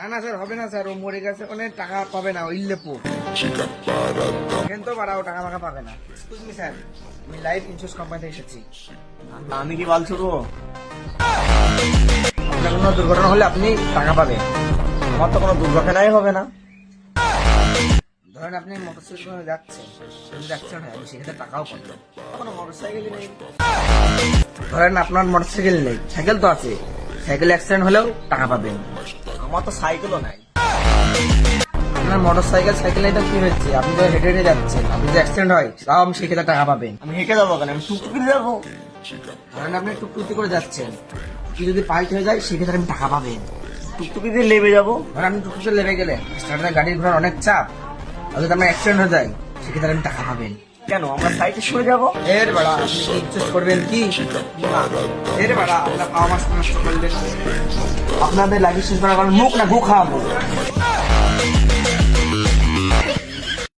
না না স্যার, হবে না স্যার, ও মরে গেছে, ওখানে টাকা পাবে না, ইল্লেপো এখান তো পারা, ও টাকা মাকা পাবে না। এক্সকিউজ মি স্যার, আমি লাইফ ইন্স্যুরেন্স কোম্পানি থেকে এসেছি। আমি কি বলছো গো? আপনার কোনো দুর্ঘটনা হলে আপনি টাকা পাবেন। আমার তো কোনো দুর্ঘটনাই হবে না। ধরেন আপনি মোটরসাইকেল করে যাচ্ছেন, যদি অ্যাক্সিডেন্ট হয়, আমি সেক্ষেত্রে টাকাও পাবেন। কোনো মোটরসাইকেলই নেই। ধরেন আপনার মোটরসাইকেল নেই, সাইকেল তো আছে, সাইকেল অ্যাক্সিডেন্ট হলেও টাকা পাবেন। আমার তো সাইকেলও নাই। আপনার মোটরসাইকেল সাইকেল নেই তো কি হচ্ছে, আপনি তো হেঁটে হেঁটে যাচ্ছেন, আপনি যদি অ্যাক্সিডেন্ট হয় তাও আমি সেক্ষেত্রে টাকা পাবেন। আমি হেঁটে যাবো কেন? আমি টুকটুকি যাবো। ধরেন আপনি টুকটুকি করে যাচ্ছেন, কি যদি পাল্ট হয়ে যায় সেক্ষেত্রে আমি টাকা পাবেন। টুকটুকি দিয়ে লেবে যাবো। ধরেন আপনি টুকটুকে লেগে গেলে স্টার্টার গাড়ির ঘোড়ার অনেক চাপ, আর যদি আপনার অ্যাক্সিডেন্ট হয়ে যায় সেক্ষেত্রে আমি টাকা পাবেন। কেন? আমরা সাইডে সরে যাবো। এর বেড়া, আপনি কি ইনচুজ করবেন কি? এর বেড়া, আপনার পাওয়া মাস নষ্ট করলেন, আপনাদের লাগিয়ে শেষ করার কারণ মুখ না গু খাওয়াবো।